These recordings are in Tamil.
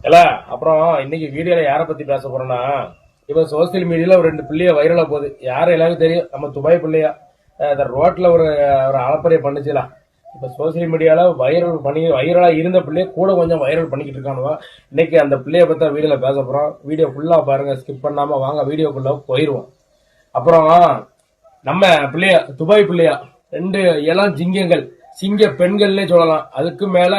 இல்ல அப்புறம் இன்னைக்கு வீடியோல யாரை பத்தி பேச போறோம்னா, இப்ப சோசியல் மீடியால ஒரு 2 பிள்ளைய வைரலா போகுது. யாரும் எல்லாருக்கும் தெரியும், நம்ம துபாய் பிள்ளையா இந்த ரோட்ல ஒரு ஒரு அளப்பறைய பண்ணுச்சுலாம். இப்ப சோசியல் மீடியால வைரலா இருந்த பிள்ளைய கூட கொஞ்சம் வைரல் பண்ணிக்கிட்டு இருக்கானுவா. இன்னைக்கு அந்த பிள்ளைய பத்தி வீடியோல பேச போறோம். வீடியோ ஃபுல்லா பாருங்க, ஸ்கிப் பண்ணாம வாங்க வீடியோக்குள்ள போயிருவோம். அப்புறம் நம்ம பிள்ளையா, துபாய் பிள்ளையா, 2 இளம் ஜிங்கங்கள், சிங்க பெண்கள்னே சொல்லலாம். அதுக்கு மேல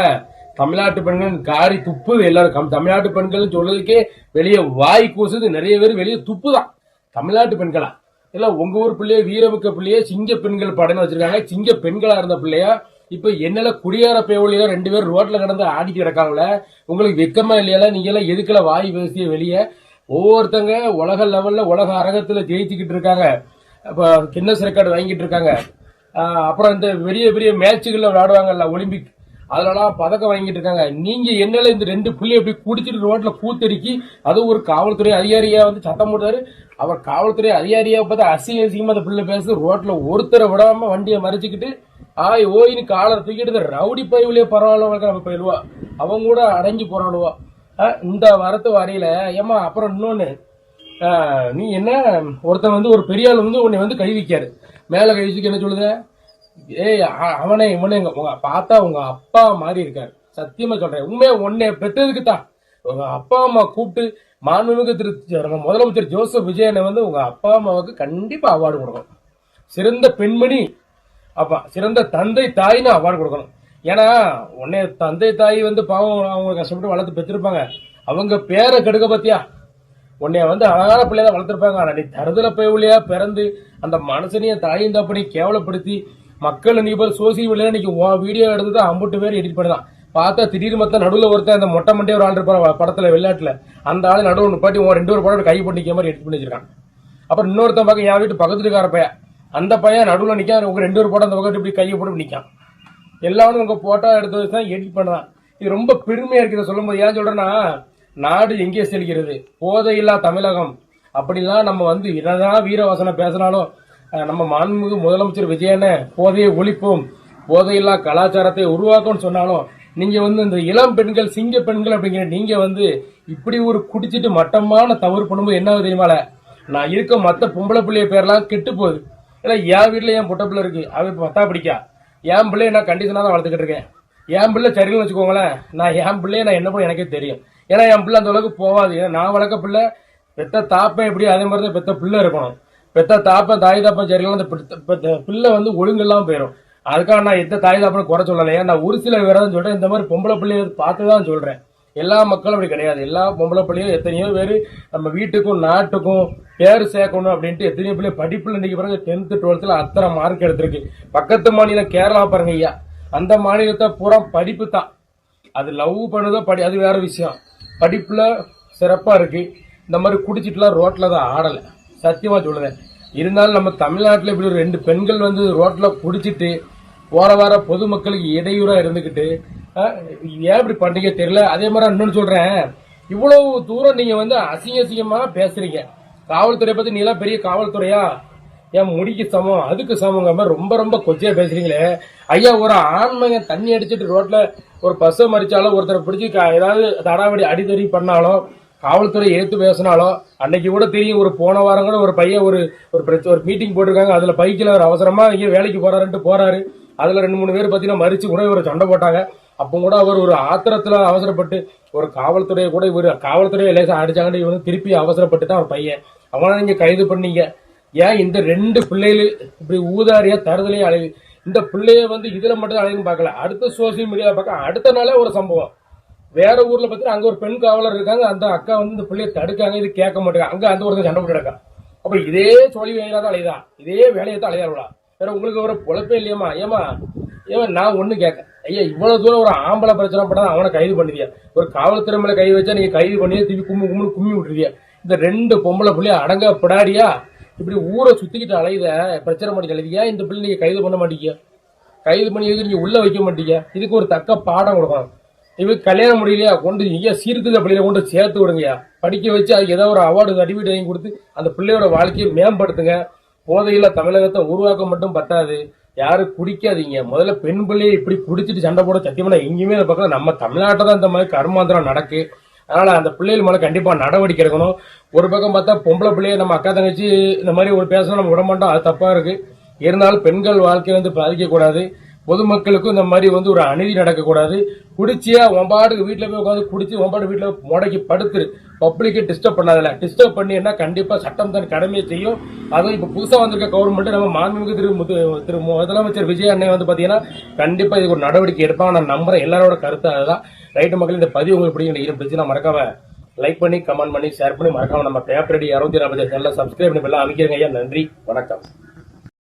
தமிழ்நாட்டு பெண்கள் காரி துப்புது. எல்லாரும் தமிழ்நாட்டு பெண்கள் சொல்றதுக்கே வெளியே வாய் கூசுது. நிறைய பேர் வெளியே துப்புதான். தமிழ்நாட்டு பெண்களா இல்ல உங்க ஊர் பிள்ளைய, வீரமிக்க பிள்ளைய சிங்க பெண்கள் படம் வச்சிருக்காங்க. சிங்க பெண்களா இருந்த பிள்ளையா இப்ப என்னல குடியார பேவலியில 2 பேர் ரோட்ல கிடந்து ஆடிட்டு கிடக்காங்களே, உங்களுக்கு வெக்கமா இல்லையா? நீங்க எல்லாம் எதுக்குல வாய் பேசிய வெளியே? ஒவ்வொருத்தங்க உலக லெவல்ல உலக அரங்கத்துல ஜெயிச்சுக்கிட்டு இருக்காங்க. இப்ப கின்னஸ் ரெக்கார்டு வாங்கிட்டு இருக்காங்க. அப்புறம் இந்த பெரிய பெரிய மேட்சுகள்ல விளையாடுவாங்கல்ல, ஒலிம்பிக், அதெல்லாம் பதக்கம் வாங்கிட்டு இருக்காங்க. நீங்க என்னல இந்த 2 புள்ளி எப்படி குடிச்சிட்டு ரோட்ல கூத்தடிக்கி, அது ஒரு காவல்துறை அதிகாரியா வந்து சத்தம் போட்டாரு. அவர் காவல்துறை அதிகாரியா பார்த்தா அசிங்கமா அந்த பிள்ளை பேசுது. ரோட்ல ஒருத்தரை விடாம வண்டியை மறைச்சிக்கிட்டு ஓயின்னு காலர் தூக்கிட்டு ரவுடி பயிலே பரவாயில்ல நம்ம போயிடுவா. அவங்க கூட அடைஞ்சு போறானுவா. இந்த வரத்து வரையில ஏமா. அப்புறம் இன்னொன்னு, நீ என்ன, ஒருத்தன் வந்து ஒரு பெரிய ஆள் வந்து உன்னை வந்து கை வைக்காரு, மேல கை வச்சுக்க என்ன சொல்லுத? ஏய் அவனே இவனே உங்க பார்த்தா உங்க அப்பா மாதிரி இருக்காரு. சத்தியமா சொல்றேன், உண்மையா உன்னை பெற்றதுக்கு தான் உங்க அப்பா அம்மா கூப்பிட்டு மாண்புமிகு திரு முதலமைச்சர் ஜோசப் விஜயனை வந்து உங்க அப்பா அம்மாவுக்கு கண்டிப்பா அவார்டு கொடுக்கணும். சிறந்த பெண்மணி, அப்பா சிறந்த தந்தை தாயின்னு அவார்டு கொடுக்கணும். ஏன்னா உன்னை தந்தை தாய் வந்து பாவம் அவங்க கஷ்டப்பட்டு வளர்த்து பெற்றிருப்பாங்க. அவங்க பேரை கெடுக்க பத்தியா? உன்னைய வந்து அழகான பிள்ளையா வளர்த்திருப்பாங்க. ஆனா நீ தருதல பயவுலையா பிறந்து அந்த மனுஷனைய தாயும் தப்படி கேவலப்படுத்தி மக்கள் நீ பேர் சோசியல் மீடியா இன்னைக்கு வீடியோ எடுத்து 50 பேர் எடிட் பண்ணலாம். பார்த்தா திடீர்னு மத்த நடுவில் ஒருத்தன் அந்த மொட்டை மண்டே ஒரு ஆள் இருப்பாரு படத்துல வெள்ளாட்டுல, அந்த ஆளு நடுவு நிப்பாட்டி 2 படம் கை பண்ணிக்க மாதிரி எடிட் பண்ணி வச்சிருக்கான். அப்புறம் இன்னொருத்தன் பக்கம் என் வீட்டு பக்கத்துல இருக்கார பையன், அந்த பையன் நடுவில் நிக்க உங்க 2 படம் அந்த பக்கத்து இப்படி கையை போட்டு நிக்கான். எல்லாரும் உங்க போட்டோ எடுத்து வச்சுதான் எடிட் பண்ணலாம். இது ரொம்ப பெருமையா இருக்குது சொல்லும் போது. ஏன் சொல்றேன்னா, நாடு எங்கே செல்கிறது? போதையில்லா தமிழகம். அப்படிலாம் நம்ம வந்து என்னதான் வீரவாசனை பேசினாலும், நம்ம மாண்புமிகு முதலமைச்சர் விஜயனை போதையை ஒழிப்போம், போதையில்லா கலாச்சாரத்தை உருவாக்கும்னு சொன்னாலும், நீங்க வந்து இந்த இளம் பெண்கள், சிங்க பெண்கள் அப்படிங்கிற நீங்க வந்து இப்படி ஒரு குடிச்சிட்டு மட்டமான தவறு பண்ணும்போது என்ன தெரியுமால, நான் இருக்க மத்த பொம்பளை பிள்ளைய பேர்லாம் கெட்டு போகுது. ஏன்னா என் வீட்டுல என் பொட்ட பிள்ளை இருக்கு, அவ பத்தா பிடிக்கா. என் பிள்ளைய நான் கண்டிஷனா தான் வளர்த்துக்கிட்டு இருக்கேன். என் பிள்ளை சரின்னு வச்சுக்கோங்களேன், நான் என் பிள்ளைய நான் என்ன பண்ண எனக்கே தெரியும். ஏன்னா என் பிள்ளை அந்த அளவுக்கு போகாது. ஏன்னா நான் வளர்க்க பிள்ளை பெத்த தாப்பன் எப்படி, அதே மாதிரி தான் பெத்த பிள்ளை இருக்கணும். பெத்த தாப்பன் தாய் தாப்பன் சரியில்லாம் அந்த பிள்ளை வந்து ஒழுங்கெல்லாம் போயிடும். அதுக்காக நான் எந்த தாய் தாப்பனை குறை சொல்லலையா. நான் ஒரு சில வேறதான் சொல்றேன். இந்த மாதிரி பொம்பளை பிள்ளைய பார்த்துதான் சொல்றேன். எல்லா மக்களும் அப்படி கிடையாது. எல்லா பொம்பளை பிள்ளையும் எத்தனையோ பேரு நம்ம வீட்டுக்கும் நாட்டுக்கும் பேரு சேர்க்கணும் அப்படின்ட்டு எத்தனையோ பிள்ளை படிப்புல இன்னைக்கு பாருங்க 10th 12th அத்தனை மார்க் எடுத்திருக்கு. பக்கத்து மாநிலம் கேரளா பாருங்க ஐயா, அந்த மாநிலத்தை பூரா படிப்பு தான். அது லவ் பண்ணுதோ அது வேற விஷயம். படிப்புல சிறப்பா இருக்கு. இந்த மாதிரி குடிச்சிட்டுலாம் ரோட்ல தான் ஆடல, சத்தியமா சொல்லுவேன். இருந்தாலும் நம்ம தமிழ்நாட்டில் இப்படி ஒரு 2 பெண்கள் வந்து ரோட்ல குடிச்சிட்டு போற வார பொதுமக்களுக்கு இடையூறா இருந்துகிட்டு ஏன் இப்படி பண்றீங்க தெரியல. அதே மாதிரி இன்னொன்னு சொல்றேன், இவ்வளவு தூரம் நீங்க வந்து அசிங்கமா பேசுறீங்க. காவல்துறை பத்தி நீ எல்லாம் பெரிய காவல்துறையா? என் முடிக்கு சமம், அதுக்கு சமங்க மாதிரி ரொம்ப ரொம்ப கொச்சையா பேசுறீங்களே ஐயா. ஒரு ஆண்மையன் தண்ணி அடிச்சிட்டு ரோட்ல ஒரு பஸ்ஸை மறிச்சாலும், ஒருத்தரை பிடிச்சி ஏதாவது தடாவடி அடிதடி பண்ணாலும், காவல்துறை ஏத்து பேசினாலும், அன்னைக்கு கூட தெரியும். ஒரு போன வாரம் கூட ஒரு பையன் ஒரு மீட்டிங் போட்டிருக்காங்க. அதுல பைக்கில் ஒரு அவசரமா இங்கே வேலைக்கு போறாருன்ட்டு போறாரு. அதுல 2-3 பேர் பாத்தீங்கன்னா மறிச்சு கூட ஒரு சண்டை போட்டாங்க. அப்போ கூட அவர் ஒரு ஆத்திரத்துல அவசரப்பட்டு ஒரு காவல்துறையை கூட இவர் காவல்துறையை லேசா அடிச்சாங்கன்னு இவங்க திருப்பி அவசரப்பட்டு தான் ஒரு பையன் அவனை நீங்க கைது பண்ணீங்க. ஏன் இந்த 2 பிள்ளைகள் இப்படி ஊதாரியா தருதலையே அழைது? இந்த பிள்ளைய வந்து இதுல மட்டும் அழைதுன்னு பார்க்கல, அடுத்த சோசியல் மீடியாவில் பார்க்க அடுத்த நாளே ஒரு சம்பவம். வேற ஊர்ல பாத்தீங்கன்னா அங்க ஒரு பெண் காவலர் இருக்காங்க, அந்த அக்கா வந்து இந்த பிள்ளைய தடுக்காங்க, இது கேட்க மாட்டாங்க. அங்க அந்த ஒருத்தர் சண்டை போட்டு இருக்கா. அப்ப இதே சொல்லி வேலையாதான் அழைதா, இதே வேலையை தான் அழையாருவா. வேற உங்களுக்கு ஒரு பொழப்பே இல்லையம்மா? ஏமா நான் ஒண்ணு கேட்க ஐயா, இவ்வளவு தூரம் ஒரு ஆம்பளை பிரச்சனை பண்ணா அவனை கைது பண்ணிருக்கியா? ஒரு காவல்துறை மேல கை வச்சா நீங்க கைது பண்ணி திருப்பி கும்மி விட்டுருக்கியா? இந்த 2 பொம்பளை பிள்ளைய அடங்க படாரியா? இப்படி ஊரை சுத்திக்கிட்டு அலையுத பிரச்சனை பண்ணிட்டு அழைதியா? இந்த பிள்ளை நீங்க கைது பண்ண மாட்டீங்க, கைது பண்ணி நீங்க உள்ள வைக்க மாட்டீங்க. இதுக்கு ஒரு தக்க பாடம் கொடுக்கணும். இவ கல்யாணம் முடியலையா, கொண்டு ஐயா சீர்திருத்த பிள்ளைய கொண்டு சேர்த்து விடுங்கயா, படிக்க வச்சு அதுக்கு ஏதாவது ஒரு அவார்டு சர்டிபிகேட் வாங்கி கொடுத்து அந்த பிள்ளையோட வாழ்க்கையை மேம்படுத்துங்க. போதையில தமிழகத்தை உருவாக்க மட்டும் பத்தாது, யாரும் குடிக்காதீங்க. முதல்ல பெண் பிள்ளையை இப்படி குடிச்சிட்டு சண்டை போட சத்தியமான எங்கேயுமே பக்கம் நம்ம தமிழ்நாட்டை தான் இந்த மாதிரி கர்மாந்திரம் நடக்கு. அதனால அந்த பிள்ளைகள் மேல கண்டிப்பா நடவடிக்கை எடுக்கணும். ஒரு பக்கம் பார்த்தா பொம்பளை பிள்ளைய நம்ம அக்கா தங்கச்சி இந்த மாதிரி ஒரு பேசணும் நம்ம விட மாட்டோம், அது தப்பா இருக்கு. இருந்தாலும் பெண்கள் வாழ்க்கையை பாதிக்க கூடாது. பொதுமக்களுக்கும் இந்த மாதிரி ஒரு அநீதி நடக்கக்கூடாது. குடிச்சியா ஒம்பாடுக்கு வீட்டுல போய் உட்காந்து குடிச்சு ஒம்பாடு வீட்டுல முடக்கி படுத்துரு, பப்ளிக்கை டிஸ்டர்ப் பண்ணாதல. டிஸ்டர்ப் பண்ணினா கண்டிப்பா சட்டம் தன் கடமையை செய்யும். அதுவும் இப்ப புதுசா வந்திருக்க கவர்மெண்ட் நம்ம மாண்புமிகு திரு முதலமைச்சர் விஜய் அண்ணன் பாத்தீங்கன்னா கண்டிப்பா இதுக்கு ஒரு நடவடிக்கை எடுப்பாங்க. நான் நம்புறேன். எல்லாரோட கருத்து அதுதான். ரைட்டு மக்கள், இந்த பதிவு உங்களுக்கு பிடிச்சிருந்துச்சுன்னா மறக்காம லைக் பண்ணி கமெண்ட் பண்ணி ஷேர் பண்ணி மறக்காம நம்ம பேப்பரடி 640 சேனலை சப்ஸ்கிரைப் பண்ணி பெல்லாம் அமைக்கிறேங்க ஐயா. நன்றி, வணக்கம்.